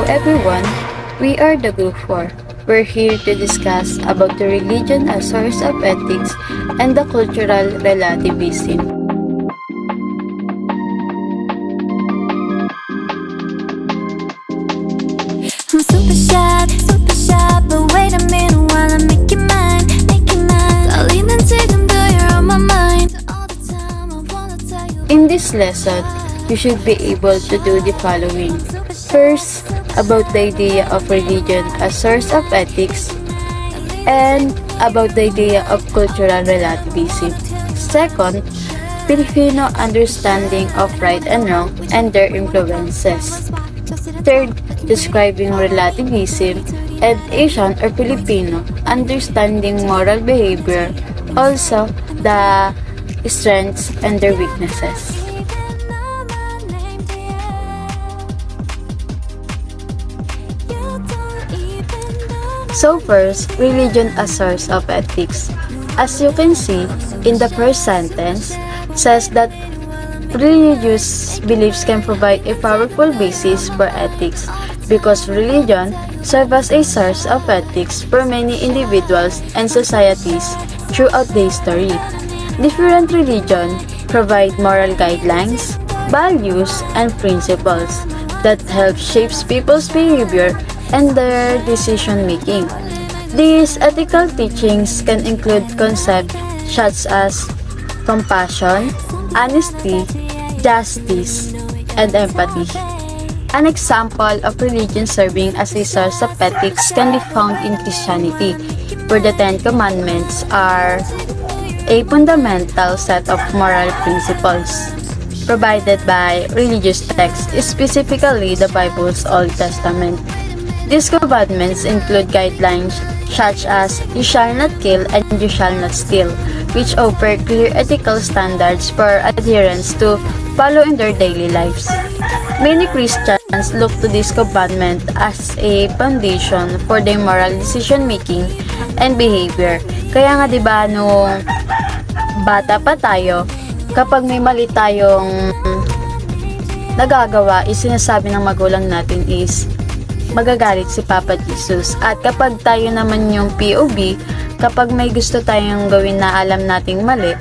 everyone, we are the Group 4. We're here to discuss about the religion as source of ethics and the cultural relativism. I'm super shy, but wait a minute while I make you mine, darling, 지금도 you're on my mind. All the time I wanna tell you. In this lesson, you should be able to do the following. First, about the idea of religion as source of ethics and about the idea of cultural relativism. Second, Filipino understanding of right and wrong and their influences. Third, describing relativism and Asian or Filipino understanding moral behavior, also the strengths and their weaknesses. So first, religion as source of ethics. As you can see, in the first sentence, says that religious beliefs can provide a powerful basis for ethics because religion serves as a source of ethics for many individuals and societies throughout the history. Different religions provide moral guidelines, values, and principles that help shape people's behavior and their decision making. These ethical teachings can include concepts such as compassion, honesty, justice, and empathy. An example of religion serving as a source of ethics can be found in Christianity, where the Ten Commandments are a fundamental set of moral principles provided by religious texts, specifically the Bible's Old Testament. These commandments include guidelines such as you shall not kill and you shall not steal, which offer clear ethical standards for adherents to follow in their daily lives. Many Christians look to this commandment as a foundation for their moral decision making and behavior. Kaya nga 'di ba nung bata pa tayo, kapag may mali tayong nagagawa, sinasabi ng magulang natin is magagalit si Papa Jesus. At kapag tayo naman yung POV, kapag may gusto tayong gawin na alam nating mali,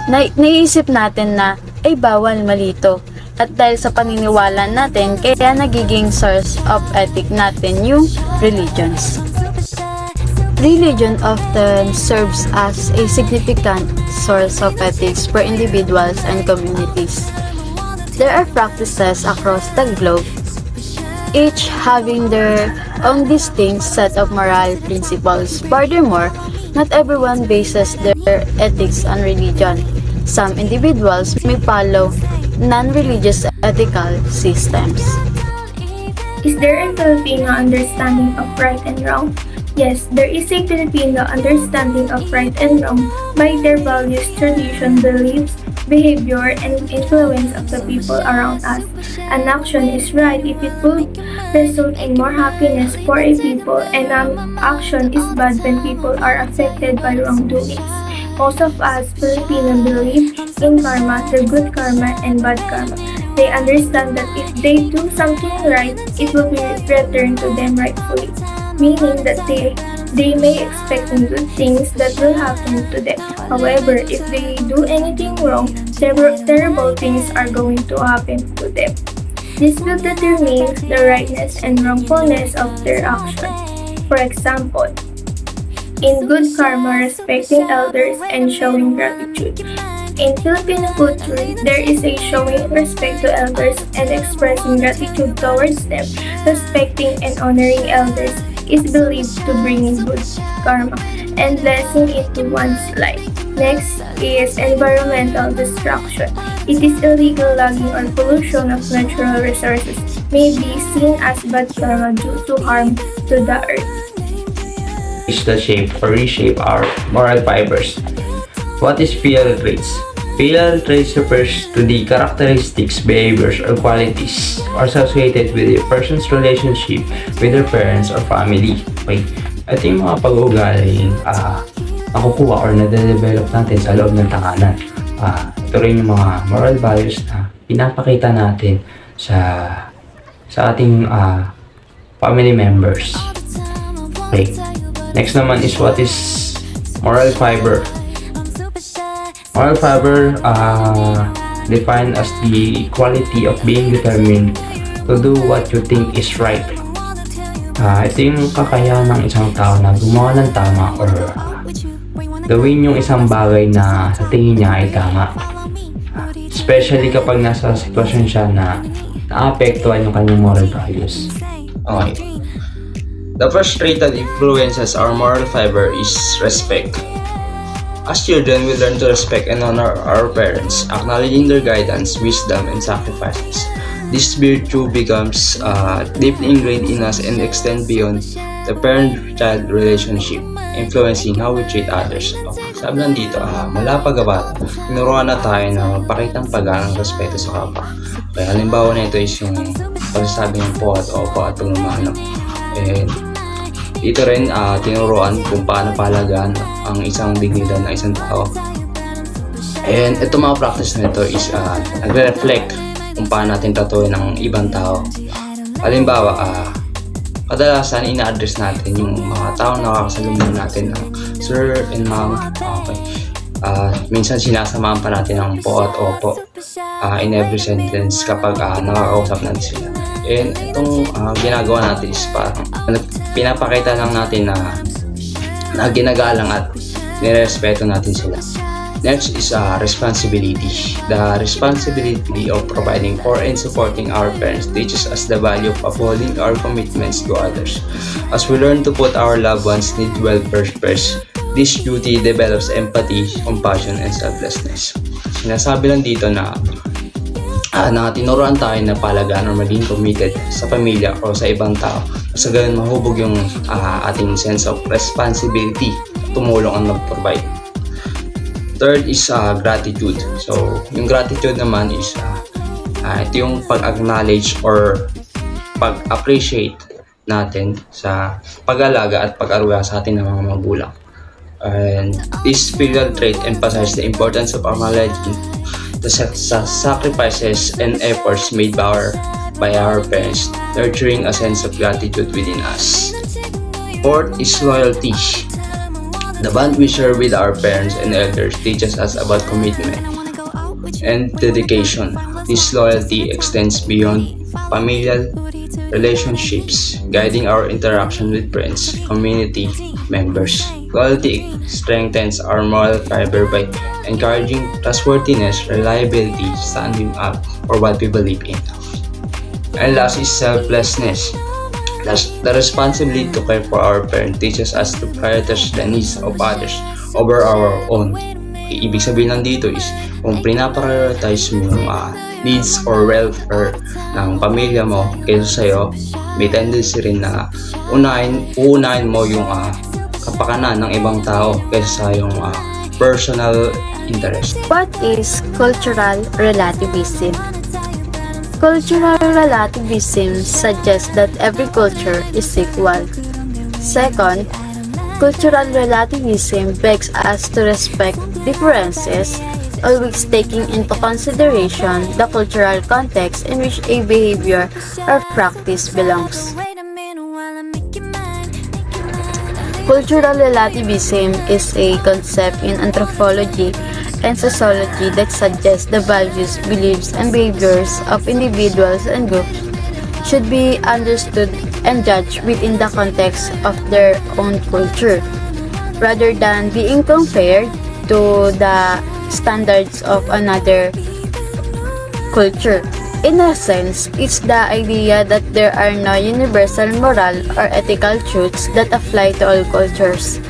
naiisip natin na ay bawal malito. At dahil sa paniniwala natin, kaya nagiging source of ethic natin yung religions. Religion often serves as a significant source of ethics for individuals and communities. There are practices across the globe, each having their own distinct set of moral principles. Furthermore, not everyone bases their ethics on religion. Some individuals may follow non-religious ethical systems. Is there a Filipino understanding of right and wrong? Yes, there is a Filipino understanding of right and wrong by their values, tradition, beliefs, behavior, and influence of the people around us. An action is right if it will result in more happiness for a people, and an action is bad when people are affected by wrongdoings. Most of us Filipino believe in karma, the good karma and bad karma. They understand that if they do something right, it will be returned to them rightfully, meaning that they may expect good things that will happen to them. However, if they do anything wrong, terrible things are going to happen to them. This will determine the rightness and wrongfulness of their action. For example, in good karma, respecting elders and showing gratitude. In Filipino culture, there is a showing respect to elders and expressing gratitude towards them. Respecting and honoring elders is believed to bring good karma and blessing into one's life. Next is environmental destruction. It is illegal logging or pollution of natural resources may be seen as bad karma due to harm to the earth. That shape or reshape our moral fibers. What is filial traits? Filial traits refers to the characteristics, behaviors, or qualities associated with a person's relationship with their parents or family. Okay? Ito yung mga pag-uugaling nakukuha or na-develop natin sa loob ng tahanan. Ito rin yung mga moral values na pinapakita natin sa sa ating family members. Okay. Next naman is what is moral fiber. Moral fiber defined as the quality of being determined to do what you think is right. Ito yung kakayahan ng isang tao na gumawa ng tama or gawin yung isang bagay na sa tingin niya ay tama. Especially kapag nasa sitwasyon siya na naapektuhan yung kanyang moral values. Okay. The first trait that influences our moral fiber is respect. As children, we learn to respect and honor our parents, acknowledging their guidance, wisdom, and sacrifices. This virtue becomes deeply ingrained in us and extends beyond the parent-child relationship, influencing how we treat others. Sabi lang dito, mula pagkabata, tinuruan na tayo na magpakitang paggalang respeto sa kapwa. Kaya halimbawa na ito is yung pagsasabi ng po at opo at pagmamano. And dito rin, tinuruan kung paano palagaan ang isang dignidad ng isang tao. And ito mga practice na ito is nagre-reflect kung paano natin tatuin ng ibang tao. Halimbawa, kadalasan ina-address natin yung mga tao na nakakasalubong natin ng sir and ma'am. Okay. Minsan sinasamahan pa natin ng po at opo in every sentence kapag nakakausap natin sila. And itong ginagawa natin is parang pinapakita lang natin na ginagalang at nirespeto natin sila. Next is responsibility. The responsibility of providing for and supporting our parents teaches us the value of upholding our commitments to others. As we learn to put our loved ones' needs welfare first, this duty develops empathy, compassion, and selflessness. Sinasabi lang dito na tinuruan tayo na palagaan or maging committed sa pamilya o sa ibang tao. Sa ganun mahubog yung ating sense of responsibility, tumulong ang mag-provide. Third is gratitude. So, yung gratitude naman is ito yung pag-acknowledge or pag-appreciate natin sa pag-alaga at pag-aruga sa atin ng mga magulang. And this filial trait emphasizes the importance of acknowledging the sacrifices and efforts made by our parents, nurturing a sense of gratitude within us. Fourth is loyalty. The bond we share with our parents and elders teaches us about commitment and dedication. This loyalty extends beyond familial relationships, guiding our interaction with friends, community members. Loyalty strengthens our moral fiber by encouraging trustworthiness, reliability, standing up for what we believe in. And last is selflessness. The responsibility to care for our parents teaches us to prioritize the needs of others over our own. Ibig sabihin lang dito is kung pinaprioritize mo yung needs or welfare ng pamilya mo kaysa sa'yo, may tendency rin na uunahin mo yung kapakanan ng ibang tao kaysa sa yung personal interest. What is cultural relativism? Cultural relativism suggests that every culture is equal. Second, cultural relativism begs us to respect differences, always taking into consideration the cultural context in which a behavior or practice belongs. Cultural relativism is a concept in anthropology and sociology that suggests the values, beliefs, and behaviors of individuals and groups should be understood and judged within the context of their own culture, rather than being compared to the standards of another culture. In a sense, it's the idea that there are no universal moral or ethical truths that apply to all cultures,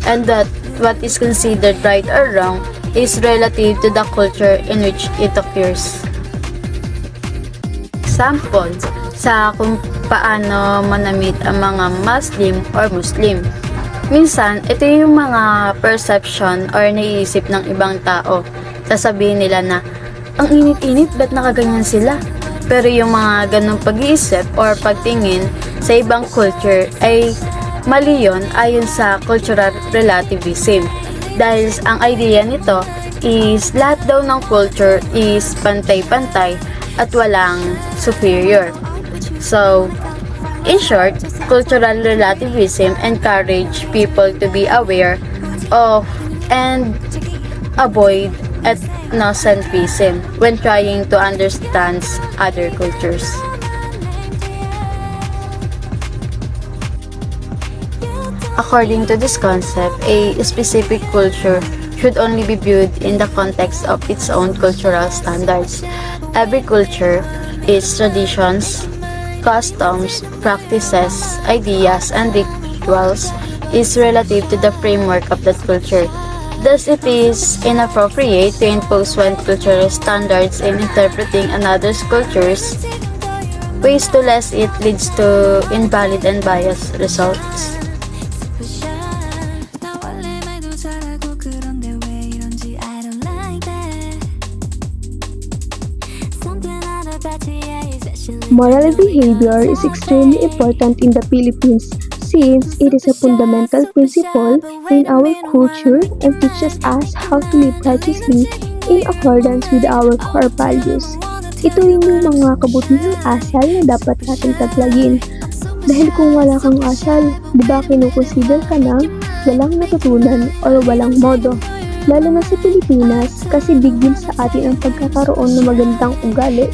and that what is considered right or wrong is relative to the culture in which it occurs. Example, sa kung paano manamit ang mga Muslim or Muslim. Minsan, ito yung mga perception or naiisip ng ibang tao. Sasabihin nila na, ang init-init, ba't nakaganyan sila? Pero yung mga ganong pag-iisip or pagtingin sa ibang culture ay mali yun ayon sa cultural relativism. Dahil ang idea nito is lahat daw ng culture is pantay-pantay at walang superior. So, in short, cultural relativism encourage people to be aware of and avoid ethnocentrism when trying to understand other cultures. According to this concept, a specific culture should only be viewed in the context of its own cultural standards. Every culture, its traditions, customs, practices, ideas, and rituals is relative to the framework of that culture. Thus, it is inappropriate to impose one cultural standards in interpreting another's culture's ways to lest it leads to invalid and biased results. 나 원래 말도 잘하고 그런데 왜 이런지 I don't like that. Something out of battery, especially Moral behavior is extremely important in the Philippines since it is a fundamental principle in our culture and teaches us how to live righteously in accordance with our core values. Ito rin yung mga kabutihang asal na dapat natin taglagin. Dahil kung wala kang asal, di ba kinukonsider ka na walang natutunan o walang modo? Lalo na sa Pilipinas kasi big deal sa atin ang pagkakaroon ng magandang ugali.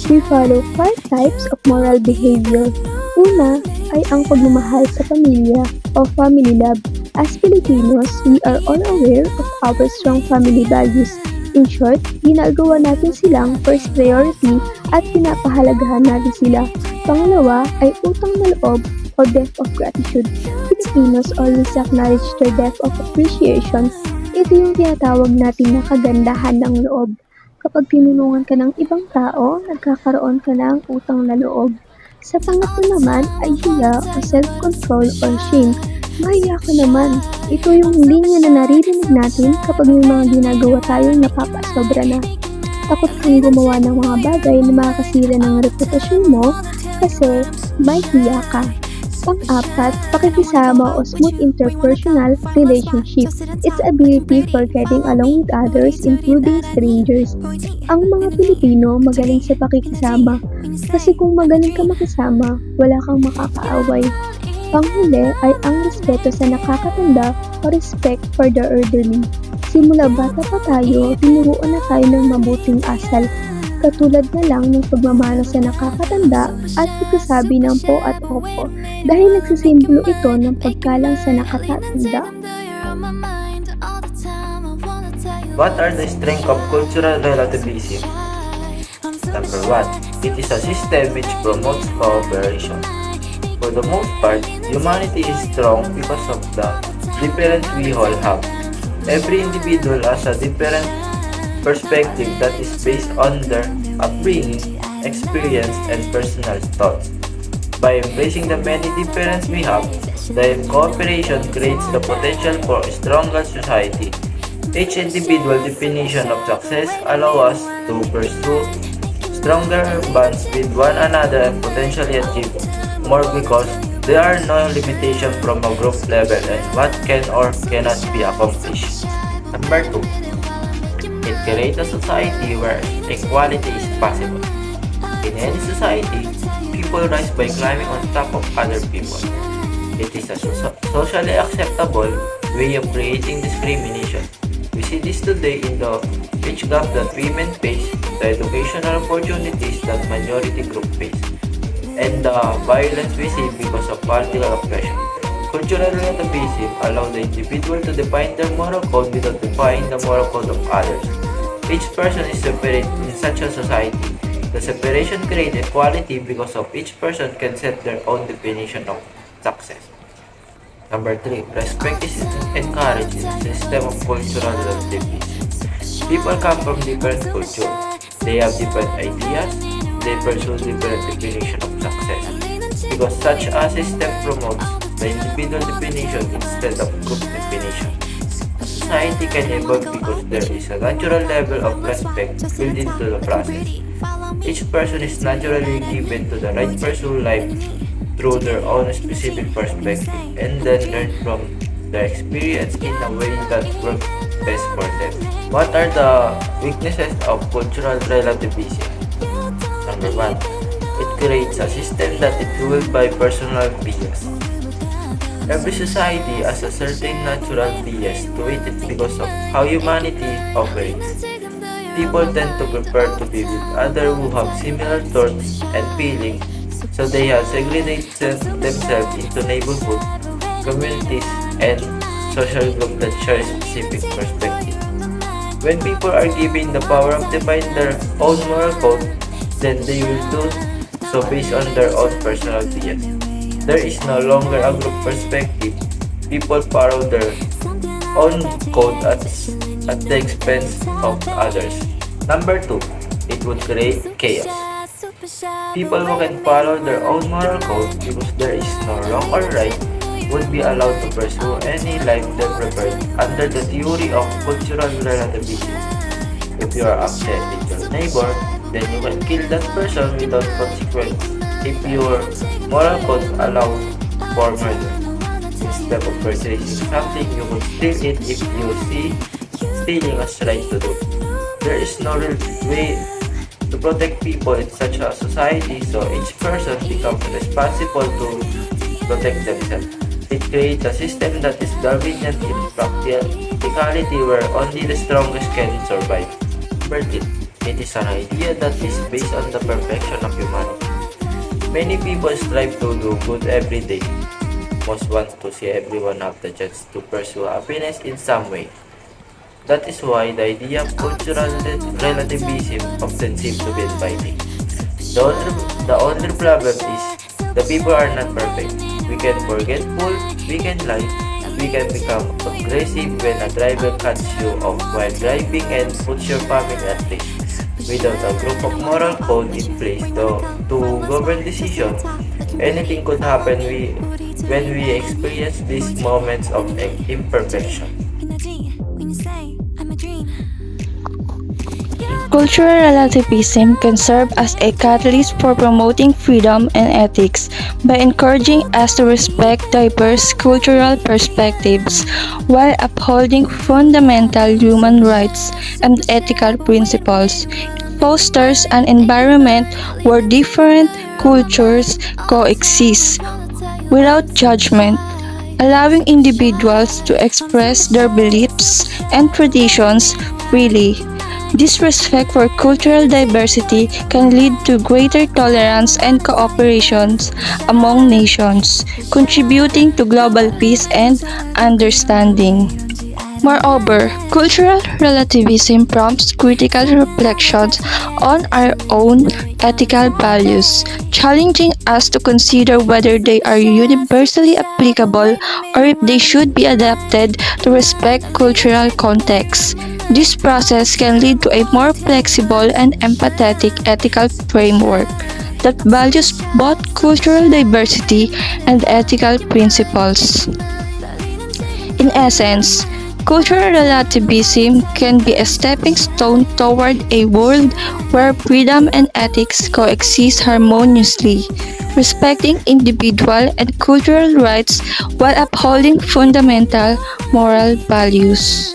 We follow 5 types of moral behavior. Una ay ang pagmamahal sa pamilya o family love. As Filipinos, we are all aware of our strong family values. In short, ginagawa natin silang first priority at pinapahalagahan natin sila. Pangalawa ay utang na loob o debt of gratitude. Filipinos always acknowledge their debt of appreciation. Ito yung tinatawag natin na kagandahan ng loob. Kapag tinulungan ka ng ibang tao, nagkakaroon ka ng utang na loob. Sa pangatlo naman ay hiya o self-control or shame. Mahiya ka naman. Ito yung linya na naririnig natin kapag may mga ginagawa tayong napapasobra na. Takot kang gumawa ng mga bagay na makakasira ng reputasyon mo kasi may hiya ka. Pang-apat, pakikisama o smooth interpersonal relationship. Its ability for getting along with others including strangers. Ang mga Pilipino magaling sa pakikisama kasi kung magaling ka makisama, wala kang makakaaway. Panghuli ay ang respeto sa nakakatanda o respect for the elderly. Simula bata pa tayo, tinuruan na tayo ng mabuting asal. Katulad na lang ng pagmamana sa nakakatanda at pagkasabi ng po at opo dahil nagsisimbolo ito ng paggalang sa nakakatanda. What are the strengths of cultural relativism? Number 1. It is a system which promotes cooperation. For the most part, humanity is strong because of the difference we all have. Every individual has a different perspective that is based on their upbringing, experience, and personal thoughts. By embracing the many differences we have, the cooperation creates the potential for a stronger society. Each individual definition of success allows us to pursue stronger bonds with one another and potentially achieve more because there are no limitations from a group level and what can or cannot be accomplished. Number 2. It creates a society where equality is possible. In any society, people rise by climbing on top of other people. It is a socially acceptable way of creating discrimination. We see this today in the wage gap that women face, the educational opportunities that majority group face, and the violence we see because of political oppression. Cultural relativism allows the individual to define their moral code without defying the moral code of others. Each person is separate in such a society. The separation creates equality because of each person can set their own definition of success. Number 3. Respect is encouraged in a system of cultural relativism. People come from different cultures. They have different ideas. They pursue different definition of success. Because such a system promotes the individual definition instead of group definition. A society can evolve because there is a natural level of respect built into the process. Each person is naturally given to the right pursue life through their own specific perspective and then learn from their experience in a way that works best for them. What are the weaknesses of cultural relativism? Number 1. It creates a system that is ruled by personal bias. Every society has a certain natural bias to it because of how humanity operates. People tend to prefer to be with others who have similar thoughts and feelings, so they have segregated themselves into neighborhoods, communities, and social groups that share specific perspectives. When people are given the power of defining their own moral code, then they will do so based on their own personal bias. There is no longer a group perspective. People follow their own code at the expense of others. Number 2, it would create chaos. People who can follow their own moral code because there is no wrong or right would be allowed to pursue any life they prefer under the theory of cultural relativism. If you are upset with your neighbor, then you can kill that person without consequence if your moral code allows for murder. Instead of purchasing something, you could steal it if you see stealing as right to do. There is no real way to protect people in such a society, so each person becomes responsible to protect themselves. It creates a system that is Darwinian in practicality where only the strongest can survive. Thirdly, it is an idea that is based on the perfection of humanity. Many people strive to do good every day. Most want to see everyone have the chance to pursue happiness in some way. That is why the idea of cultural relativism often seems to be inviting. The only problem is the people are not perfect. We can forgetful, we can lie, we can become aggressive when a driver cuts you off while driving and puts your family at risk. Without a group of moral code in place to govern decisions, anything could happen when we experience these moments of imperfection. Cultural relativism can serve as a catalyst for promoting freedom and ethics by encouraging us to respect diverse cultural perspectives while upholding fundamental human rights and ethical principles. It fosters an environment where different cultures coexist without judgment, allowing individuals to express their beliefs and traditions freely. This respect for cultural diversity can lead to greater tolerance and cooperation among nations, contributing to global peace and understanding. Moreover, cultural relativism prompts critical reflections on our own ethical values, challenging us to consider whether they are universally applicable or if they should be adapted to respect cultural contexts. This process can lead to a more flexible and empathetic ethical framework that values both cultural diversity and ethical principles. In essence, cultural relativism can be a stepping stone toward a world where freedom and ethics coexist harmoniously, respecting individual and cultural rights while upholding fundamental moral values.